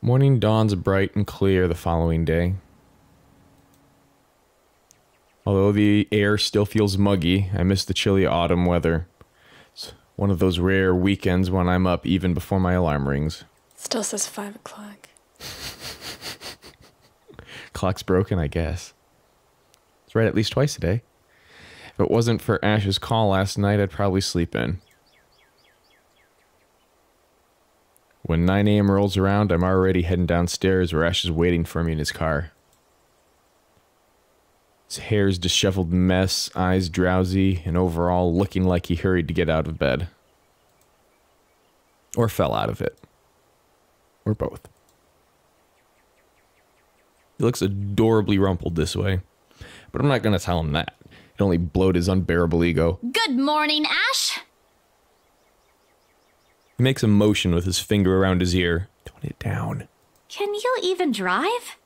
Morning dawns bright and clear the following day. Although the air still feels muggy, I miss the chilly autumn weather. It's one of those rare weekends when I'm up even before my alarm rings. Still says 5 o'clock. Clock's broken, I guess. It's right at least twice a day. If it wasn't for Ash's call last night, I'd probably sleep in. When 9 a.m. rolls around, I'm already heading downstairs where Ash is waiting for me in his car. His hair's disheveled mess, eyes drowsy, and overall looking like he hurried to get out of bed. Or fell out of it. Or both. He looks adorably rumpled this way, but I'm not going to tell him that. It only blowed his unbearable ego. Good morning, Ash! He makes a motion with his finger around his ear. Tone it down. Can you even drive?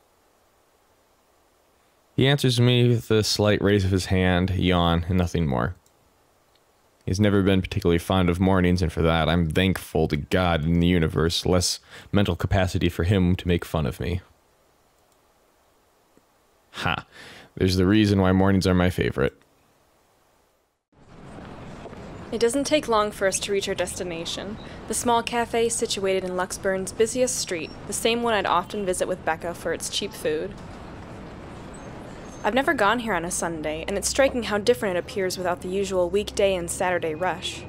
He answers me with a slight raise of his hand, a yawn, and nothing more. He's never been particularly fond of mornings, and for that I'm thankful to God and the universe, less mental capacity for him to make fun of me. Ha! There's the reason why mornings are my favorite. It doesn't take long for us to reach our destination, the small cafe situated in Luxburn's busiest street, the same one I'd often visit with Becca for its cheap food. I've never gone here on a Sunday, and it's striking how different it appears without the usual weekday and Saturday rush.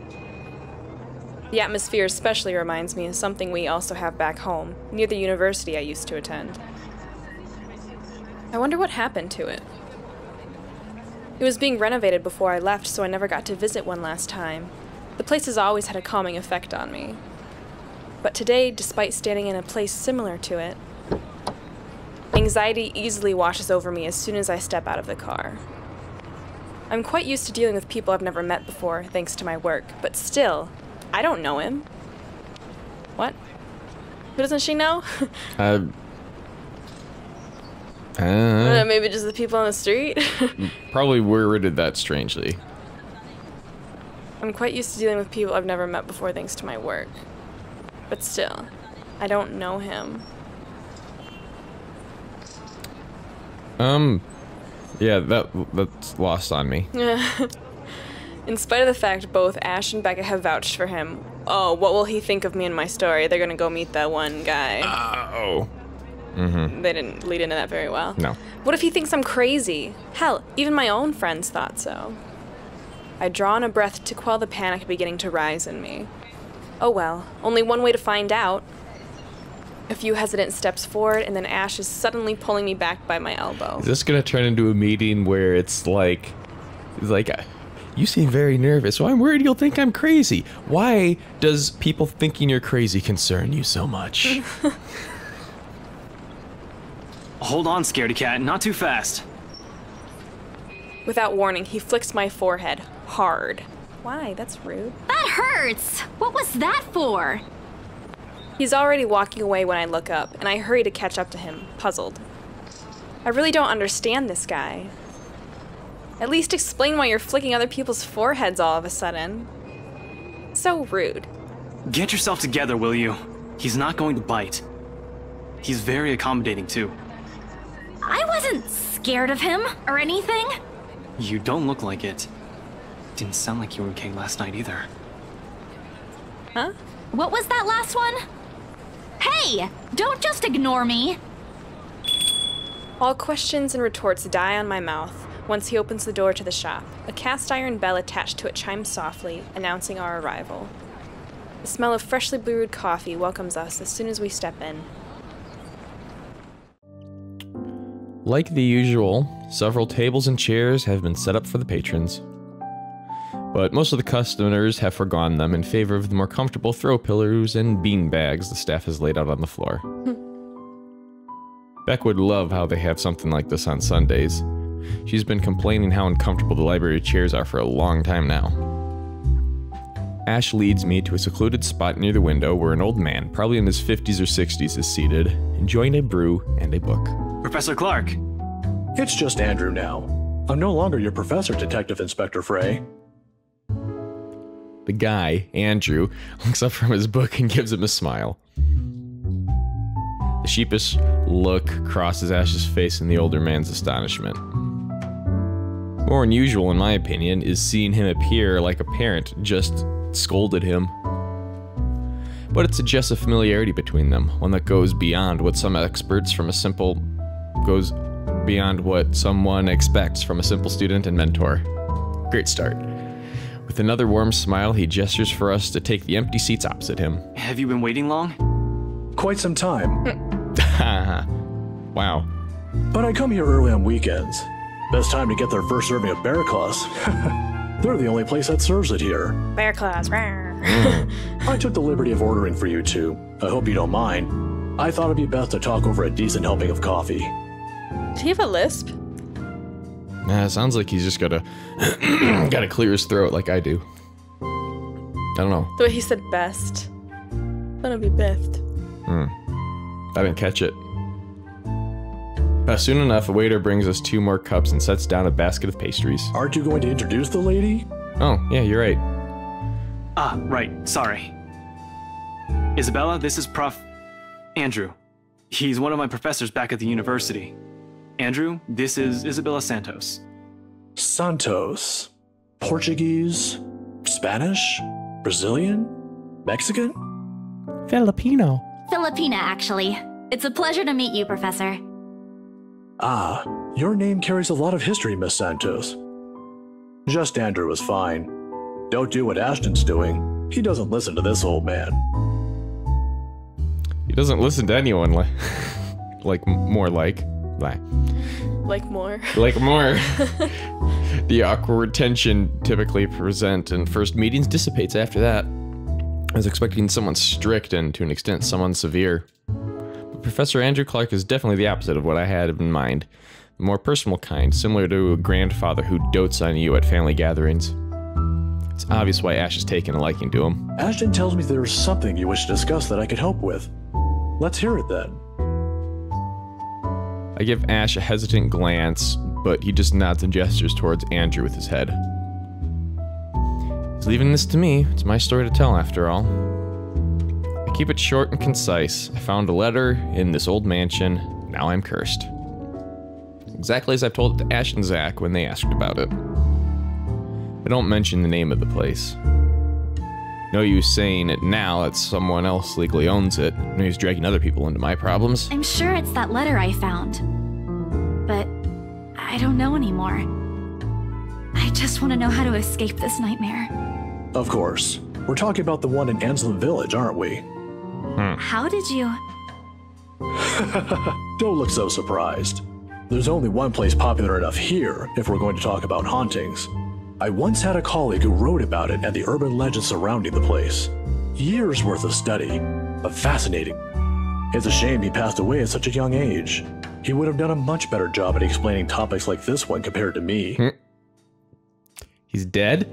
The atmosphere especially reminds me of something we also have back home, near the university I used to attend. I wonder what happened to it. It was being renovated before I left, so I never got to visit one last time. The place has always had a calming effect on me. But today, despite standing in a place similar to it, anxiety easily washes over me as soon as I step out of the car. I'm quite used to dealing with people I've never met before, thanks to my work, but still, I don't know him. What? Who doesn't she know? Maybe just the people on the street? Probably worded that strangely. I'm quite used to dealing with people I've never met before thanks to my work. But still, I don't know him. Yeah, that's lost on me. In spite of the fact both Ash and Becca have vouched for him, oh, what will he think of me and my story? They're gonna go meet that one guy. They didn't lead into that very well. No. What if he thinks I'm crazy? Hell, even my own friends thought so. I draw in a breath to quell the panic beginning to rise in me. Oh well, only one way to find out. A few hesitant steps forward, and then Ash is suddenly pulling me back by my elbow. Is this gonna turn into a meeting where it's like, you seem very nervous, so I'm worried you'll think I'm crazy. Why does people thinking you're crazy concern you so much? Hold on, scaredy cat, not too fast. Without warning, he flicks my forehead hard. Why? That's rude. That hurts! What was that for? He's already walking away when I look up, and I hurry to catch up to him, puzzled. I really don't understand this guy. At least explain why you're flicking other people's foreheads all of a sudden. So rude. Get yourself together, will you? He's not going to bite. He's very accommodating, too. I wasn't scared of him or anything. You don't look like it. Didn't sound like you were okay last night either. Huh? What was that last one? Hey! Don't just ignore me! All questions and retorts die on my mouth once he opens the door to the shop. A cast iron bell attached to it chimes softly, announcing our arrival. The smell of freshly brewed coffee welcomes us as soon as we step in. Like the usual, several tables and chairs have been set up for the patrons. But most of the customers have forgone them in favor of the more comfortable throw pillows and bean bags the staff has laid out on the floor. Beck would love how they have something like this on Sundays. She's been complaining how uncomfortable the library chairs are for a long time now. Ash leads me to a secluded spot near the window where an old man, probably in his 50s or 60s, is seated, enjoying a brew and a book. Professor Clark! It's just Andrew now. I'm no longer your professor, Detective Inspector Frey. The guy, Andrew, looks up from his book and gives him a smile. The sheepish look crosses Ash's face in the older man's astonishment. More unusual, in my opinion, is seeing him appear like a parent just scolded him. But it suggests a familiarity between them, one that goes beyond what someone expects from a simple student and mentor. Great start. With another warm smile, he gestures for us to take the empty seats opposite him. Have you been waiting long? Quite some time. Wow. But I come here early on weekends. Best time to get their first serving of bear claws. They're the only place that serves it here. Bear claws. I took the liberty of ordering for you two. I hope you don't mind. I thought it'd be best to talk over a decent helping of coffee. Did he have a lisp? Nah, it sounds like he's just gotta clear his throat like I do. I don't know. The way he said best. That'll be best. I didn't catch it. Soon enough, a waiter brings us 2 more cups and sets down a basket of pastries. Aren't you going to introduce the lady? Oh, yeah, you're right. Ah, right, sorry. Isabella, this is Prof. Andrew. He's one of my professors back at the university. Andrew, this is Isabella Santos. Santos. Portuguese? Spanish? Brazilian? Mexican? Filipino. Filipina, actually. It's a pleasure to meet you, Professor. Ah, your name carries a lot of history, Miss Santos. Just Andrew is fine. Don't do what Ashton's doing. He doesn't listen to this old man. He doesn't listen to anyone like more. Like more. The awkward tension typically present in first meetings dissipates after that. I was expecting someone strict and, to an extent, someone severe. But Professor Andrew Clark is definitely the opposite of what I had in mind. The more personal kind, similar to a grandfather who dotes on you at family gatherings. It's obvious why Ash has taken a liking to him. Ashton tells me there's something you wish to discuss that I could help with. Let's hear it then. I give Ash a hesitant glance, but he just nods and gestures towards Andrew with his head. He's leaving this to me. It's my story to tell, after all. I keep it short and concise. I found a letter in this old mansion. Now I'm cursed. Exactly as I've told it to Ash and Zach when they asked about it. I don't mention the name of the place. No use saying it now that someone else legally owns it. No use dragging other people into my problems. I'm sure it's that letter I found. But I don't know anymore. I just want to know how to escape this nightmare. Of course. We're talking about the one in Anselm Village, aren't we? How did you... Don't look so surprised. There's only one place popular enough here if we're going to talk about hauntings. I once had a colleague who wrote about it and the urban legends surrounding the place. Years worth of study, but fascinating. It's a shame he passed away at such a young age. He would have done a much better job at explaining topics like this one compared to me. He's dead?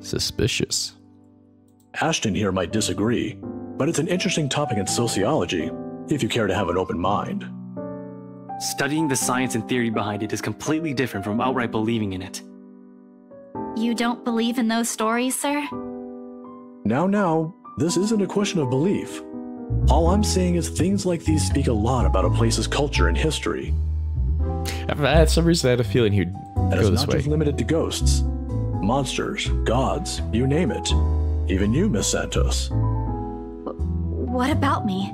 Suspicious. Ashton here might disagree, but it's an interesting topic in sociology, if you care to have an open mind. Studying the science and theory behind it is completely different from outright believing in it. You don't believe in those stories, sir? Now, this isn't a question of belief. All I'm saying is things like these speak a lot about a place's culture and history. For some reason I had a feeling he'd And go it's this not way. just limited to ghosts. Monsters, gods, you name it. Even you, Miss Santos. What about me?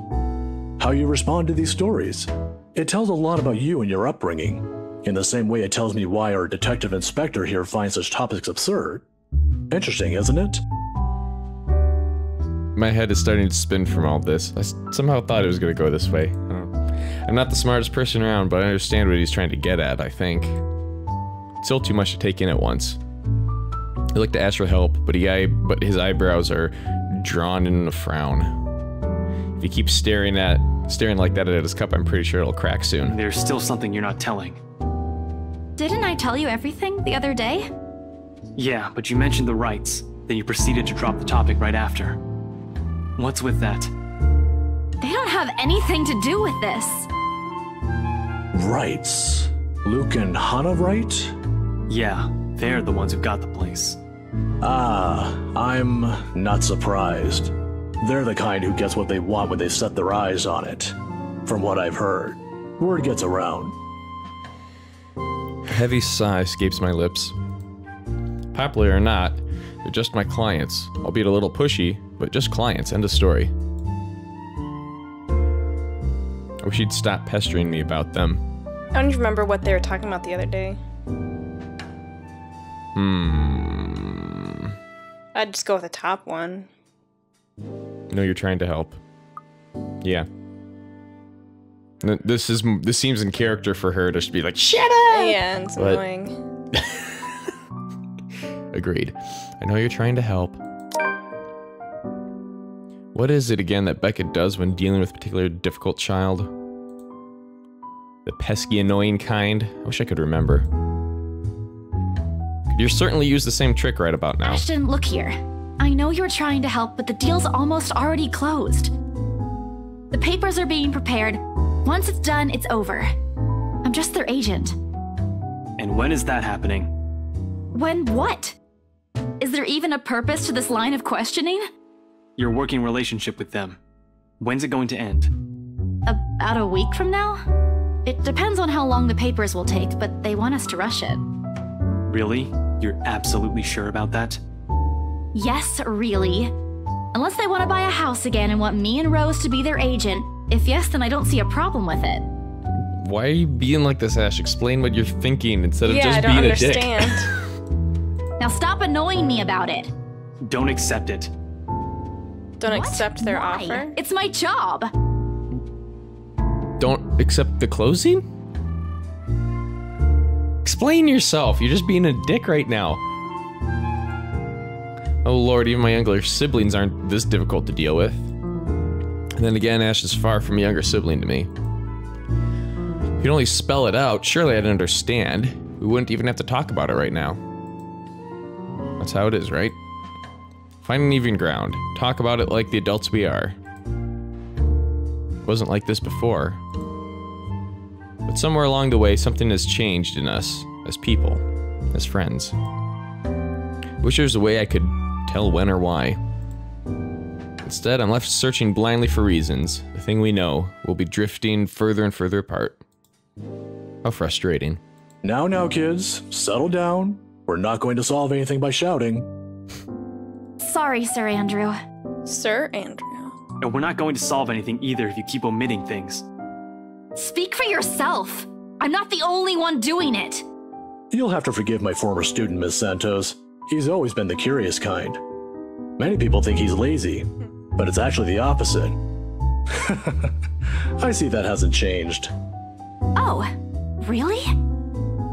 How you respond to these stories. It tells a lot about you and your upbringing. In the same way it tells me why our detective inspector here finds such topics absurd. Interesting, isn't it? My head is starting to spin from all this. I somehow thought it was going to go this way. I'm not the smartest person around, but I understand what he's trying to get at, I think. It's still too much to take in at once. I look to ask for help, but his eyebrows are drawn in a frown. If he keeps staring like that at his cup, I'm pretty sure it'll crack soon. There's still something you're not telling. Didn't I tell you everything the other day? Yeah, but you mentioned the rights. Then you proceeded to drop the topic right after. What's with that? They don't have anything to do with this. Rights. Luke and Hannah, right? Yeah, They're the ones who got the place. Ah, I'm not surprised. They're the kind who gets what they want when they set their eyes on it. From what I've heard, word gets around. A heavy sigh escapes my lips. Popular or not, they're just my clients, albeit a little pushy, but just clients, end of story. I wish he'd stop pestering me about them. I don't even remember what they were talking about the other day. I'd just go with the top one. No, you're trying to help. Yeah. This seems in character for her to just be like, shut up! Yeah, it's annoying. Agreed. I know you're trying to help. What is it again that Becca does when dealing with a particularly difficult child? The pesky, annoying kind? I wish I could remember. You're certainly use the same trick right about now. Ashton, look here. I know you're trying to help, but the deal's almost already closed. The papers are being prepared. Once it's done, it's over. I'm just their agent. And when is that happening? When what? Is there even a purpose to this line of questioning? Your working relationship with them. When's it going to end? About a week from now? It depends on how long the papers will take, but they want us to rush it. Really? You're absolutely sure about that? Yes, really. Unless they want to buy a house again and want me and Rose to be their agent. If yes, then I don't see a problem with it. Why are you being like this, Ash? Explain what you're thinking instead of just I don't being understand. a dick. Now stop annoying me about it. Don't accept it. Don't What? accept their Why? offer? It's my job. Don't accept the closing? Explain yourself. You're just being a dick right now. Oh lord, even my younger siblings aren't this difficult to deal with. And then again, Ash is far from a younger sibling to me. If you could only spell it out, surely I'd understand. We wouldn't even have to talk about it right now. That's how it is, right? Find an even ground. Talk about it like the adults we are. It wasn't like this before. But somewhere along the way, something has changed in us, as people, as friends. Wish there was a way I could tell when or why. Instead, I'm left searching blindly for reasons. The thing we know, we'll be drifting further and further apart. How frustrating. Now, kids, settle down. We're not going to solve anything by shouting. Sorry, Sir Andrew. Sir Andrew. And we're not going to solve anything either if you keep omitting things. Speak for yourself. I'm not the only one doing it. You'll have to forgive my former student, Miss Santos. He's always been the curious kind. Many people think he's lazy, but it's actually the opposite. I see that hasn't changed. Oh, really?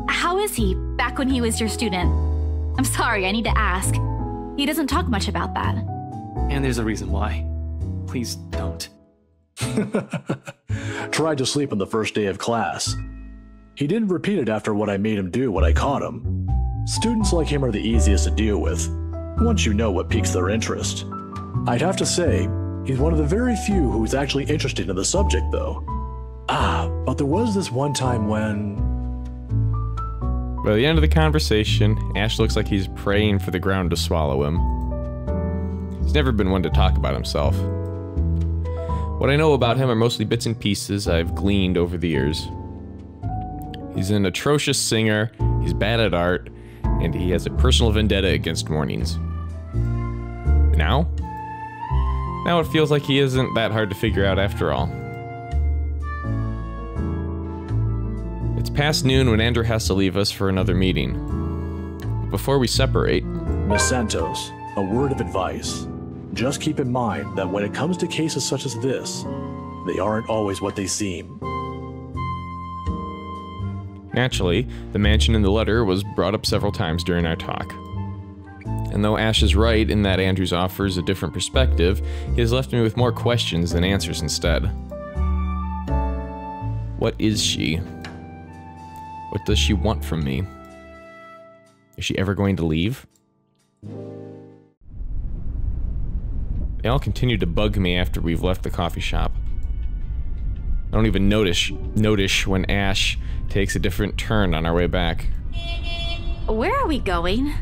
How is he back when he was your student? I'm sorry, I need to ask. He doesn't talk much about that. And there's a reason why. Please don't. Tried to sleep on the first day of class. He didn't repeat it after what I made him do when I caught him. Students like him are the easiest to deal with, once you know what piques their interest. I'd have to say, he's one of the very few who's actually interested in the subject, though. But there was this one time when... By the end of the conversation, Ash looks like he's praying for the ground to swallow him. He's never been one to talk about himself. What I know about him are mostly bits and pieces I've gleaned over the years. He's an atrocious singer, he's bad at art, and he has a personal vendetta against mornings. Now? Now it feels like he isn't that hard to figure out after all. It's past noon when Andrew has to leave us for another meeting. But before we separate... Miss Santos, a word of advice. Just keep in mind that when it comes to cases such as this, they aren't always what they seem. Naturally, the mansion in the letter was brought up several times during our talk. And though Ash is right in that Andrews offers a different perspective, he has left me with more questions than answers instead. What is she? What does she want from me? Is she ever going to leave? They all continue to bug me after we've left the coffee shop. I don't even notice when Ash takes a different turn on our way back. Where are we going?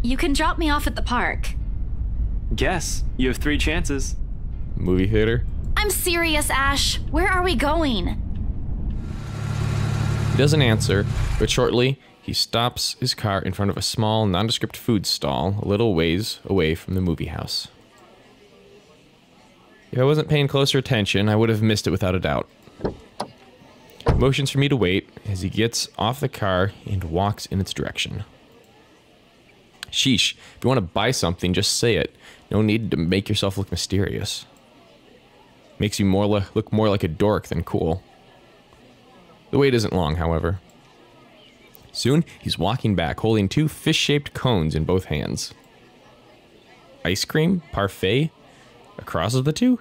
You can drop me off at the park. Guess. You have 3 chances. Movie theater? I'm serious, Ash. Where are we going? He doesn't answer, but shortly, he stops his car in front of a small, nondescript food stall a little ways away from the movie house. If I wasn't paying closer attention, I would have missed it without a doubt. He motions for me to wait as he gets off the car and walks in its direction. Sheesh, if you want to buy something, just say it. No need to make yourself look mysterious. Makes you look more like a dork than cool. The wait isn't long, however. Soon, he's walking back, holding 2 fish-shaped cones in both hands. Ice cream? Parfait? A cross of the two?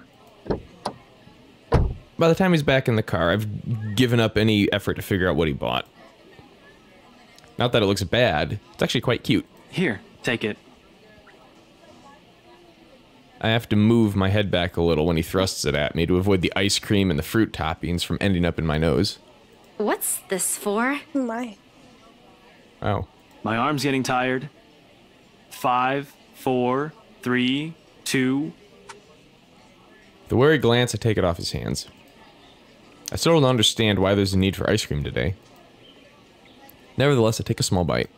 By the time he's back in the car, I've given up any effort to figure out what he bought. Not that it looks bad, it's actually quite cute. Here, take it. I have to move my head back a little when he thrusts it at me to avoid the ice cream and the fruit toppings from ending up in my nose. What's this for? My. Oh. My arm's getting tired. 5, 4, 3, 2. The wary glance, I take it off his hands. I still don't understand why there's a need for ice cream today. Nevertheless, I take a small bite.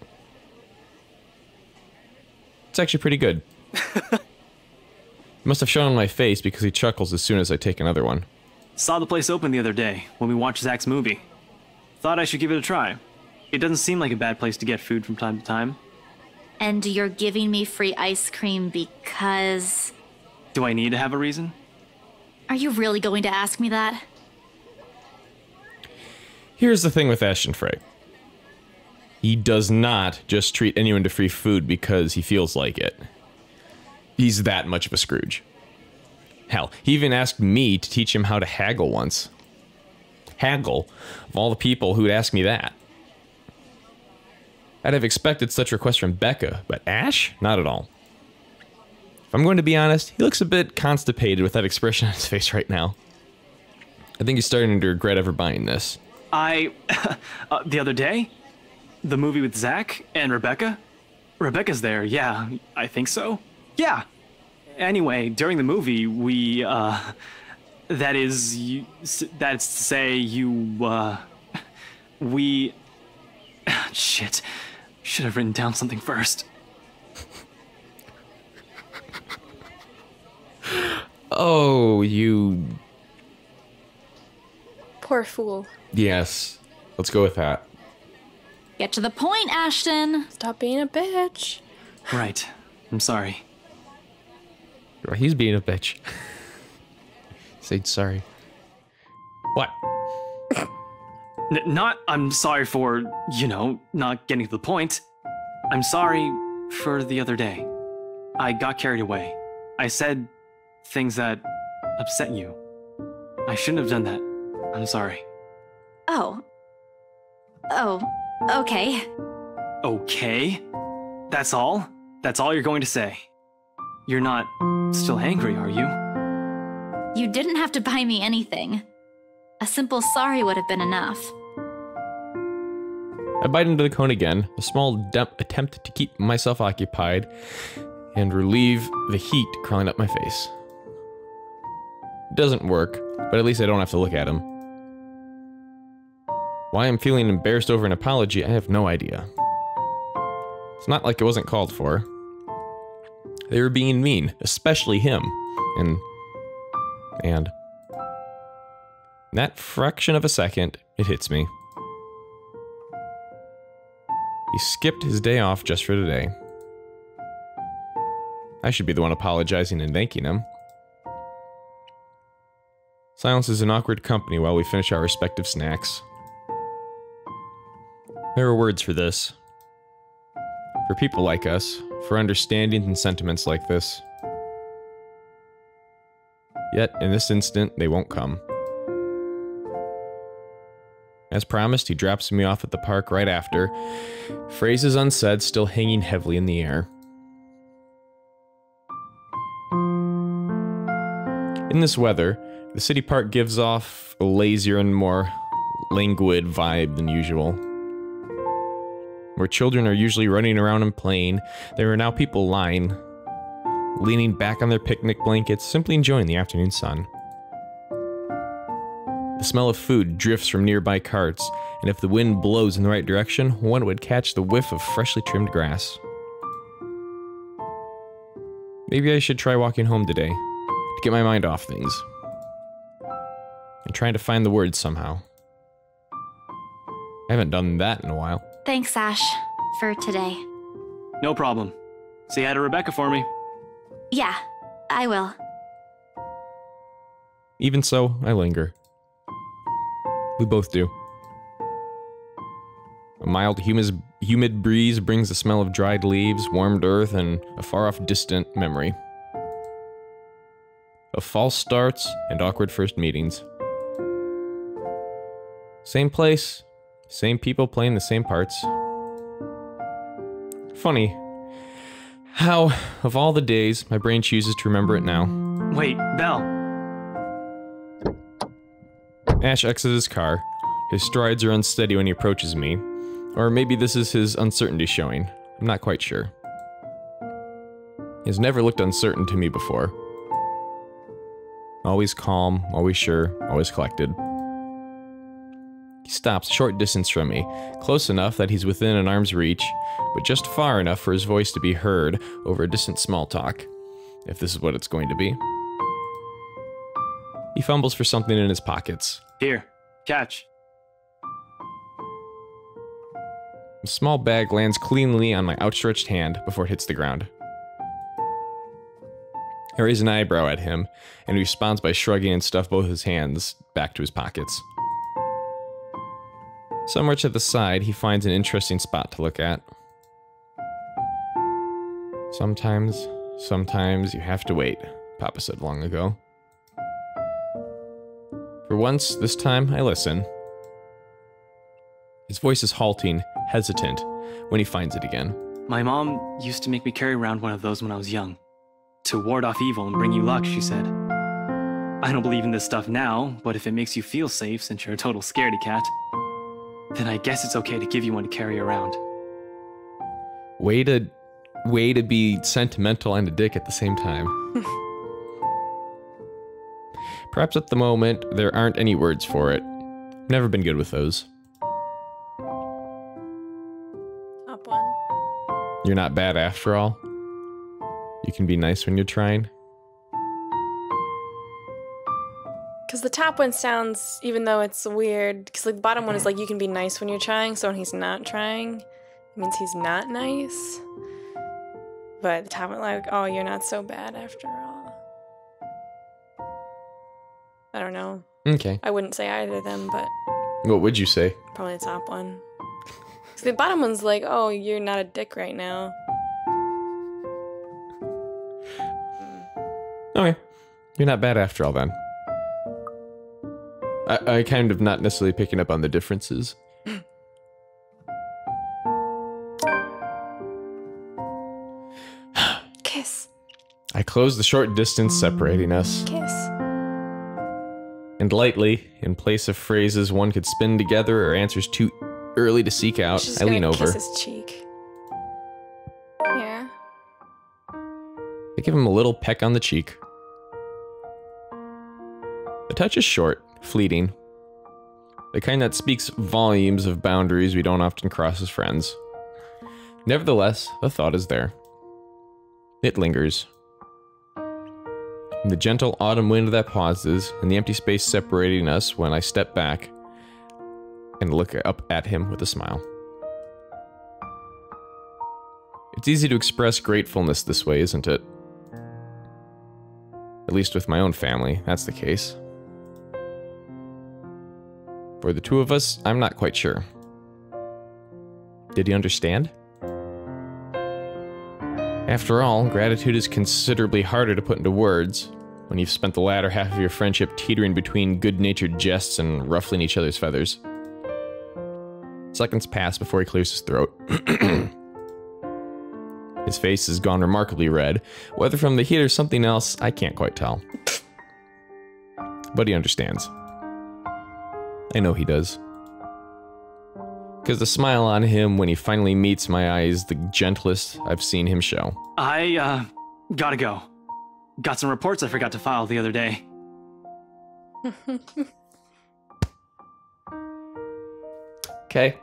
It's actually pretty good. Must have shown on my face because he chuckles as soon as I take another one. Saw the place open the other day when we watched Zach's movie. Thought I should give it a try. It doesn't seem like a bad place to get food from time to time. And you're giving me free ice cream because... Do I need to have a reason? Are you really going to ask me that? Here's the thing with Ashton Frey. He does not just treat anyone to free food because he feels like it. He's that much of a Scrooge. Hell, he even asked me to teach him how to haggle once. Haggle? Of all the people who'd ask me that. I'd have expected such requests from Becca, but Ash? Not at all. If I'm going to be honest, he looks a bit constipated with that expression on his face right now. I think he's starting to regret ever buying this. The other day? The movie with Zach and Rebecca? Rebecca's there, yeah, I think so. Yeah. Anyway, during the movie, we, that's to say, we... Shit. Should have written down something first. Oh, you... Poor fool. Yes. Let's go with that. Get to the point, Ashton. Stop being a bitch. Right. I'm sorry. He's being a bitch. Say sorry. What? Not I'm sorry for, not getting to the point. I'm sorry for the other day. I got carried away. I said things that upset you. I shouldn't have done that. I'm sorry. Oh, okay. Okay? That's all? That's all you're going to say? You're not still angry, are you? You didn't have to buy me anything. A simple sorry would have been enough. I bite into the cone again, a small attempt to keep myself occupied and relieve the heat crawling up my face. It doesn't work, but at least I don't have to look at him. Why I'm feeling embarrassed over an apology, I have no idea. It's not like it wasn't called for. They were being mean, especially him. And in that fraction of a second, it hits me. He skipped his day off just for today. I should be the one apologizing and thanking him. Silence is an awkward company while we finish our respective snacks. There are words for this. For people like us, for understandings and sentiments like this. Yet, in this instant, they won't come. As promised, he drops me off at the park right after, phrases unsaid still hanging heavily in the air. In this weather, the city park gives off a lazier and more languid vibe than usual. Where children are usually running around and playing, there are now people lying, leaning back on their picnic blankets, simply enjoying the afternoon sun. The smell of food drifts from nearby carts, and if the wind blows in the right direction, one would catch the whiff of freshly trimmed grass. Maybe I should try walking home today, to get my mind off things. And trying to find the words somehow. I haven't done that in a while. Thanks, Ash, for today. No problem. Say hi to Rebecca for me. Yeah, I will. Even so, I linger. We both do. A mild, humid breeze brings the smell of dried leaves, warmed earth, and a far-off distant memory. Of false starts and awkward first meetings. Same place, same people playing the same parts. Funny how, of all the days, my brain chooses to remember it now. Wait, Belle. Ash exits his car. His strides are unsteady when he approaches me. Or maybe this is his uncertainty showing. I'm not quite sure. He has never looked uncertain to me before. Always calm, always sure, always collected. He stops a short distance from me, close enough that he's within an arm's reach, but just far enough for his voice to be heard over a distant small talk, if this is what it's going to be. He fumbles for something in his pockets. Here, catch. A small bag lands cleanly on my outstretched hand before it hits the ground. I raise an eyebrow at him, and he responds by shrugging and stuff both his hands back to his pockets. Somewhere to the side, he finds an interesting spot to look at. Sometimes you have to wait, Papa said long ago. For once, this time, I listen. His voice is halting, hesitant, when he finds it again. My mom used to make me carry around one of those when I was young. To ward off evil and bring you luck, she said. I don't believe in this stuff now, but if it makes you feel safe since you're a total scaredy cat, then I guess it's okay to give you one to carry around. Way to be sentimental and a dick at the same time. Perhaps at the moment, there aren't any words for it. Never been good with those. Top one. You're not bad after all. You can be nice when you're trying. Because the top one sounds, even though it's weird, because like the bottom one is like, you can be nice when you're trying, so when he's not trying, it means he's not nice. But the top one, like, oh, you're not so bad after all. I don't know. Okay. I wouldn't say either of them, but What would you say? probably the top one. 'Cause the bottom one's like, oh, you're not a dick right now. Okay. You're not bad after all then. I kind of not necessarily picking up on the differences. Kiss. I close the short distance separating us, Kiss. and lightly, in place of phrases one could spin together or answers too early to seek out, She's I lean gonna over. kiss his cheek. Yeah. I give him a little peck on the cheek. The touch is short, fleeting. The kind that speaks volumes of boundaries we don't often cross as friends. Nevertheless, the thought is there. It lingers. In the gentle autumn wind that pauses, in the empty space separating us when I step back and look up at him with a smile. It's easy to express gratefulness this way, isn't it? At least with my own family, that's the case. For the two of us, I'm not quite sure. Did he understand? After all, gratitude is considerably harder to put into words when you've spent the latter half of your friendship teetering between good-natured jests and ruffling each other's feathers. Seconds pass before he clears his throat. His face has gone remarkably red. Whether from the heat or something else, I can't quite tell. But he understands. I know he does. Because the smile on him when he finally meets my eye is the gentlest I've seen him show. I, gotta go. Got some reports I forgot to file the other day. Okay.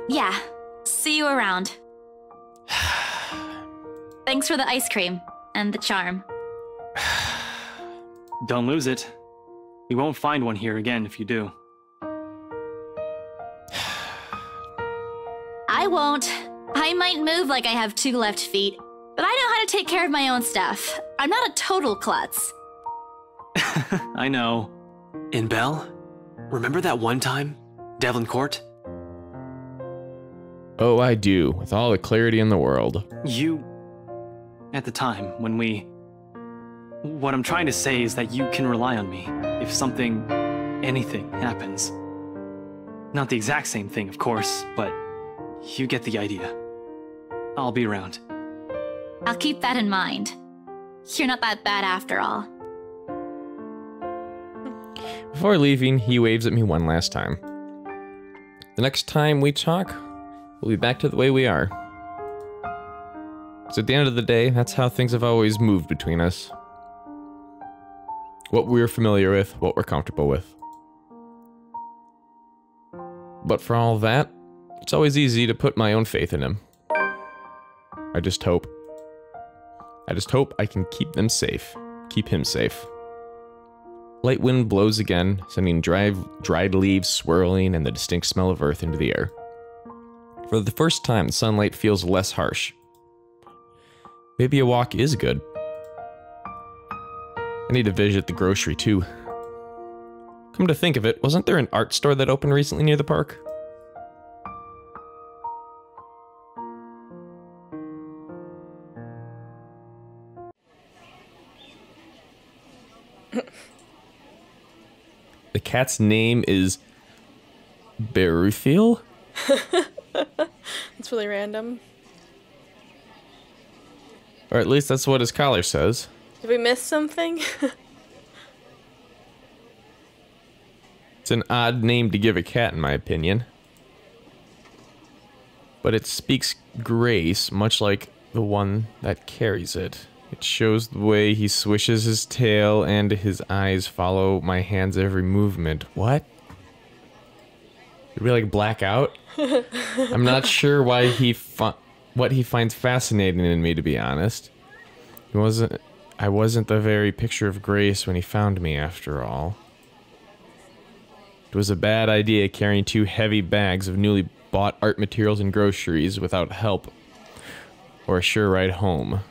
Yeah, see you around. Thanks for the ice cream and the charm. Don't lose it. You won't find one here again if you do. I won't. I might move like I have 2 left feet, but I know how to take care of my own stuff. I'm not a total klutz. I know. In Belle? Remember that one time? Devlin Court? Oh, I do, with all the clarity in the world. You... At the time, when we... What I'm trying to say is that you can rely on me if something, anything happens. Not the exact same thing, of course, but you get the idea. I'll be around. I'll keep that in mind. You're not that bad after all. Before leaving, he waves at me one last time. The next time we talk, we'll be back to the way we are. So at the end of the day, that's how things have always moved between us. What we're familiar with, what we're comfortable with. But for all that, it's always easy to put my own faith in him. I just hope I can keep them safe. Keep him safe. Light wind blows again, sending dried leaves swirling and the distinct smell of earth into the air. For the first time, the sunlight feels less harsh. Maybe a walk is good. I need to visit the grocery too. Come to think of it, wasn't there an art store that opened recently near the park? The cat's name is Beruthiel? It's really random. Or at least that's what his collar says. Did we miss something? It's an odd name to give a cat, in my opinion. But it speaks grace, much like the one that carries it. It shows the way he swishes his tail and his eyes follow my hand's every movement. What? Did we like black out? I'm not sure why what he finds fascinating in me, to be honest. I wasn't the very picture of grace when he found me, after all. It was a bad idea carrying 2 heavy bags of newly bought art materials and groceries without help or a sure ride home.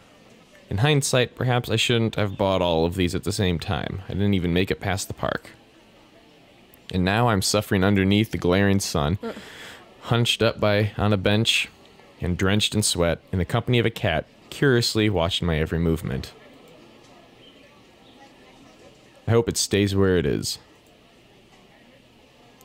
In hindsight, perhaps I shouldn't have bought all of these at the same time. I didn't even make it past the park. And now I'm suffering underneath the glaring sun, hunched up on a bench and drenched in sweat in the company of a cat, curiously watching my every movement. I hope it stays where it is.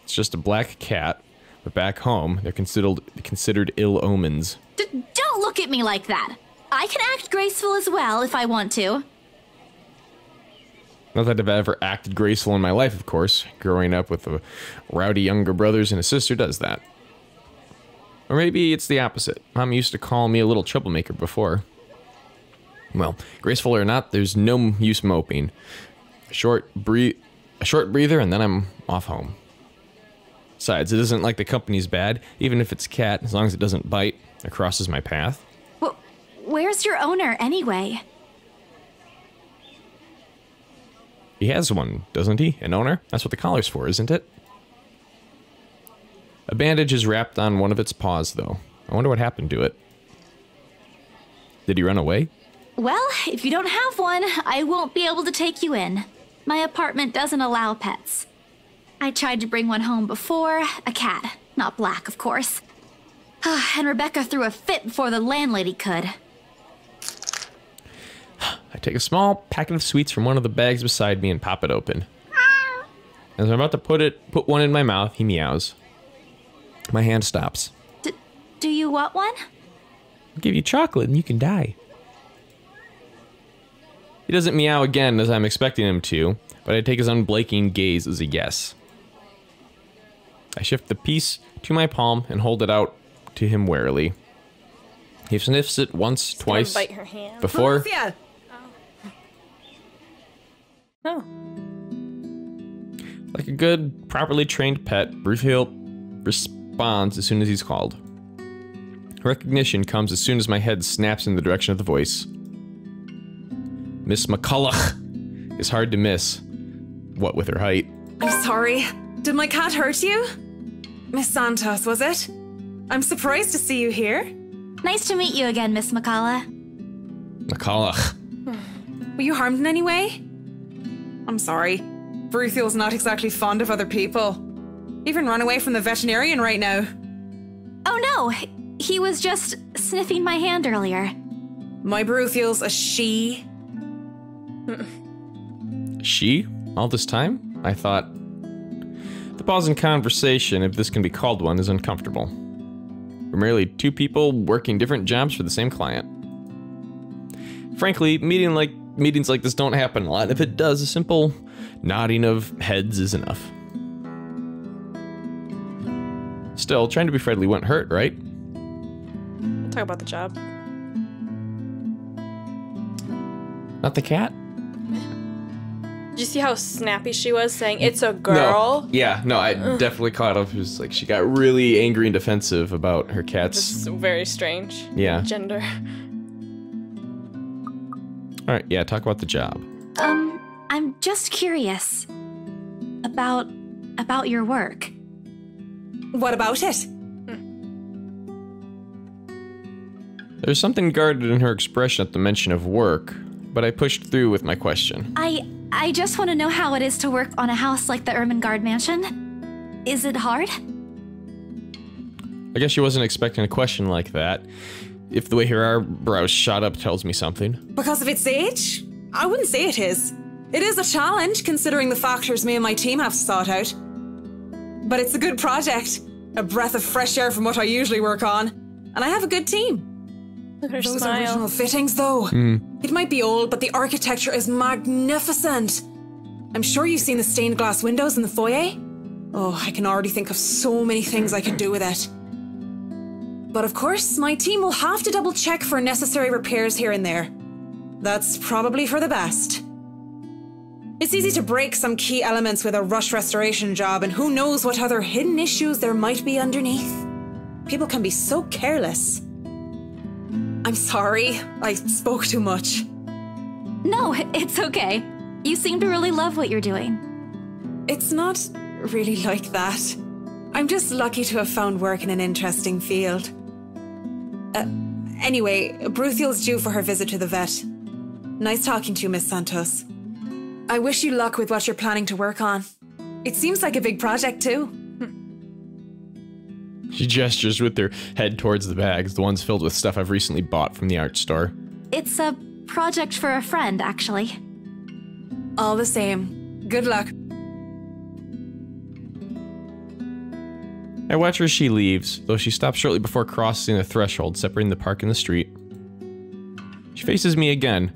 It's just a black cat, but back home, they're considered ill omens. Don't look at me like that. I can act graceful as well if I want to. Not that I've ever acted graceful in my life, of course. Growing up with a rowdy younger brothers and a sister does that. Or maybe it's the opposite. Mom used to call me a little troublemaker before. Well, graceful or not, there's no use moping. A short breather and then I'm off home. Besides, it isn't like the company's bad, even if it's a cat, as long as it doesn't bite or crosses my path. Well, where's your owner anyway? He has one, doesn't he? An owner? That's what the collar's for, isn't it? A bandage is wrapped on one of its paws, though. I wonder what happened to it. Did he run away? Well, if you don't have one, I won't be able to take you in. My apartment doesn't allow pets. I tried to bring one home before, a cat. Not black, of course. And Rebecca threw a fit before the landlady could. I take a small packet of sweets from one of the bags beside me and pop it open. As I'm about to put one in my mouth, he meows. My hand stops. Do you want one? I'll give you chocolate and you can die. He doesn't meow again as I'm expecting him to, but I take his unblinking gaze as a yes. I shift the piece to my palm and hold it out to him warily. He sniffs it once, twice, Bite her hand. before... Oh. Like a good, properly trained pet, Brufield responds as soon as he's called. Recognition comes as soon as my head snaps in the direction of the voice. Miss McCulloch is hard to miss. What with her height. I'm sorry. Did my cat hurt you? Miss Santos, was it? I'm surprised to see you here. Nice to meet you again, Miss McCullough. McCulloch. Were you harmed in any way? I'm sorry. Bruthiel's not exactly fond of other people. Even run away from the veterinarian right now. Oh no, he was just sniffing my hand earlier. My Bruthiel's a she. She? All this time? I thought... The pause in conversation, if this can be called one, is uncomfortable. We're merely two people working different jobs for the same client. Frankly, meetings like this don't happen a lot. If it does, a simple nodding of heads is enough. Still, trying to be friendly wouldn't hurt, right? Talk about the job. Not the cat? Did you see how snappy she was saying, it's a girl? No. Yeah, no, I definitely caught up. It was like she got really angry and defensive about her cat's... This is very strange. Yeah. Gender. Alright, yeah, talk about the job. I'm just curious about your work. What about it? There's something guarded in her expression at the mention of work, but I pushed through with my question. I just want to know how it is to work on a house like the Ermengarde Mansion. Is it hard? I guess she wasn't expecting a question like that. If the way her eyebrows shot up tells me something. Because of its age? I wouldn't say it is. It is a challenge, considering the factors me and my team have sought out. But it's a good project. A breath of fresh air from what I usually work on. And I have a good team. Look at her Those smile. original fittings, though. It might be old, but the architecture is magnificent. I'm sure you've seen the stained glass windows in the foyer. Oh, I can already think of so many things I could do with it. But of course, my team will have to double check for necessary repairs here and there. That's probably for the best. It's easy to break some key elements with a rush restoration job, and who knows what other hidden issues there might be underneath. People can be so careless. I'm sorry, I spoke too much. No, it's okay. You seem to really love what you're doing. It's not really like that. I'm just lucky to have found work in an interesting field. Anyway, Bruthiel's due for her visit to the vet. Nice talking to you, Miss Santos. I wish you luck with what you're planning to work on. It seems like a big project, too. She gestures with her head towards the bags, the ones filled with stuff I've recently bought from the art store. It's a project for a friend, actually. All the same, good luck. I watch her as she leaves, though she stops shortly before crossing the threshold separating the park and the street. She faces me again,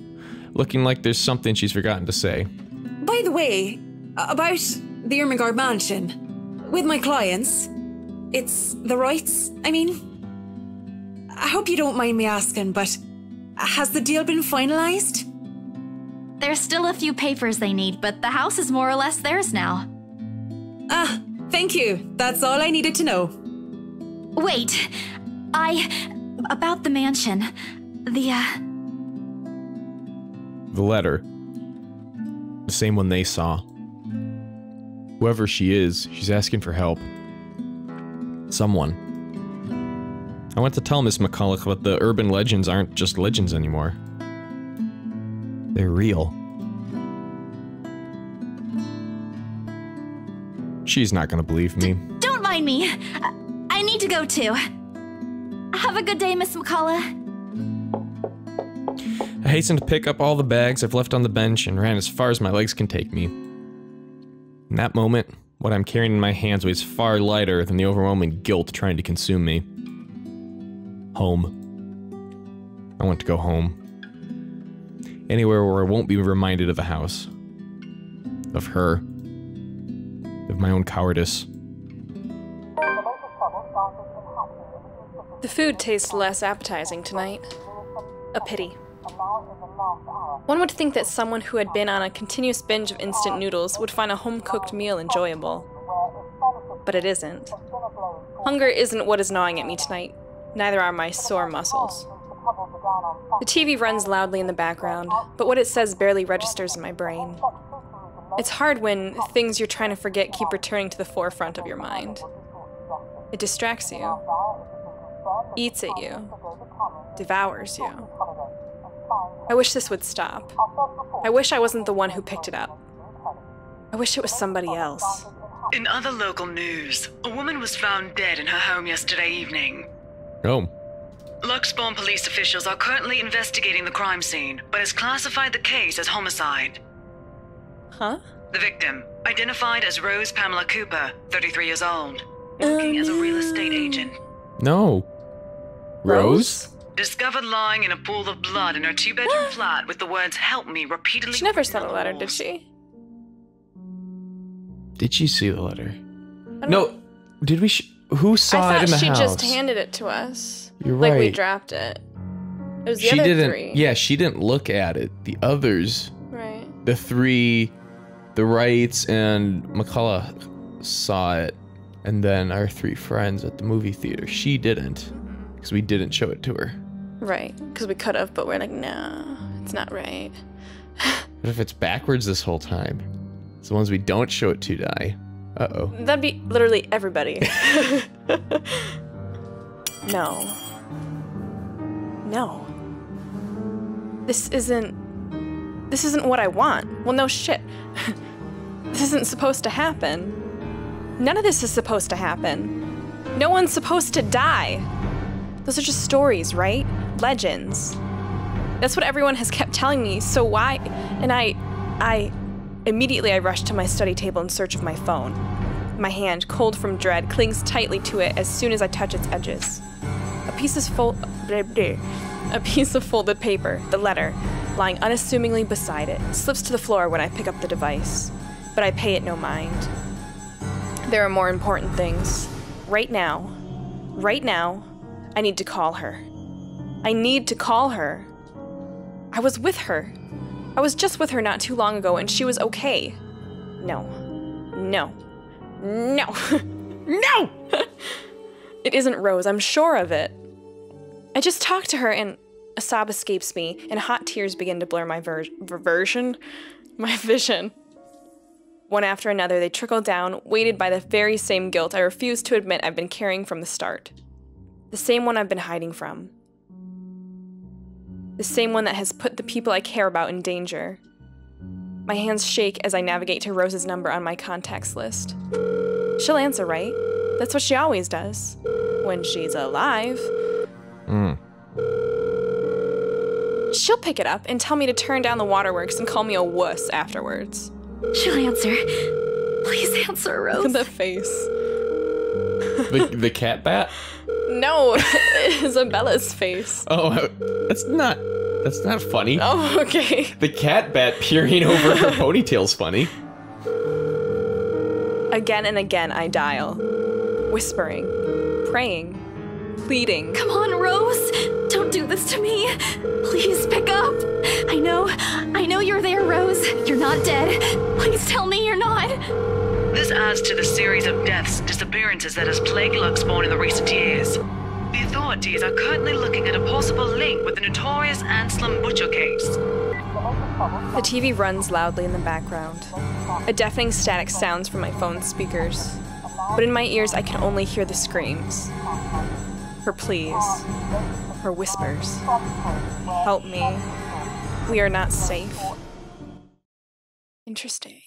looking like there's something she's forgotten to say. By the way, about the Ermengarde Mansion, with my clients, it's the rights, I mean. I hope you don't mind me asking, but has the deal been finalized? There's still a few papers they need, but the house is more or less theirs now. Ah, thank you. That's all I needed to know. Wait, about the mansion, the letter. The same one they saw. Whoever she is, she's asking for help. Someone. I want to tell Miss McCulloch that the urban legends aren't just legends anymore. They're real. She's not gonna believe me. Don't mind me. I need to go too. Have a good day, Miss McCullough. I hasten to pick up all the bags I've left on the bench and ran as far as my legs can take me. In that moment, what I'm carrying in my hands weighs far lighter than the overwhelming guilt trying to consume me. Home. I want to go home. Anywhere where I won't be reminded of the house. Of her. Of my own cowardice. The food tastes less appetizing tonight. A pity. One would think that someone who had been on a continuous binge of instant noodles would find a home-cooked meal enjoyable. But it isn't. Hunger isn't what is gnawing at me tonight. Neither are my sore muscles. The TV runs loudly in the background, but what it says barely registers in my brain. It's hard when things you're trying to forget keep returning to the forefront of your mind. It distracts you, eats at you, devours you. I wish this would stop. I wish I wasn't the one who picked it up. I wish it was somebody else. In other local news, a woman was found dead in her home yesterday evening. Oh. Luxbourne police officials are currently investigating the crime scene, but has classified the case as homicide. Huh? The victim, identified as Rose Pamela Cooper, 33 years old, working as a real estate agent. No. Rose? Discovered lying in a pool of blood in her two-bedroom flat with the words "help me" repeatedly. She never sent a letter, did she? Did she see the letter? No. Did we? Who saw it in the house? I thought she just handed it to us. You're right. Like we dropped it. It was the She other didn't. three. Yeah, she didn't look at it. The others, Right. the three, the Wrights and McCullough saw it, and then our three friends at the movie theater. She didn't, because we didn't show it to her. Right. Because we could have, but we're like, no, it's not right. What if it's backwards this whole time? It's the ones we don't show it to die. Uh-oh. That'd be literally everybody. No. No. This isn't what I want. Well, no shit. This isn't supposed to happen. None of this is supposed to happen. No one's supposed to die. Those are just stories, right? Legends. That's what everyone has kept telling me, so why? And Immediately I rush to my study table in search of my phone. My hand, cold from dread, clings tightly to it as soon as I touch its edges. A piece of folded paper, the letter, lying unassumingly beside it, slips to the floor when I pick up the device. But I pay it no mind. There are more important things. Right now, I need to call her. I need to call her. I was with her. I was just with her not too long ago and she was okay. No. No. No. No! It isn't Rose, I'm sure of it. I just talked to her and a sob escapes me and hot tears begin to blur my vision. One after another, they trickle down, weighted by the very same guilt I refuse to admit I've been carrying from the start. The same one I've been hiding from. The same one that has put the people I care about in danger. My hands shake as I navigate to Rose's number on my contacts list. She'll answer, right? That's what she always does. When she's alive. She'll pick it up and tell me to turn down the waterworks and call me a wuss afterwards. She'll answer. Please answer, Rose. Look at the face. The cat bat? No, Isabella's face. Oh, that's not funny. Oh, okay. The cat bat peering over her ponytail's funny. Again and again I dial, whispering, praying, pleading. Come on, Rose. Don't do this to me. Please pick up. I know you're there, Rose. You're not dead. Please tell me you're not. This adds to the series of deaths and disappearances that has plagued Luxbourne in the recent years. The authorities are currently looking at a possible link with the notorious Anselm Butcher case. The TV runs loudly in the background. A deafening static sounds from my phone's speakers. But in my ears I can only hear the screams. Her pleas. Her whispers. Help me. We are not safe. Interesting.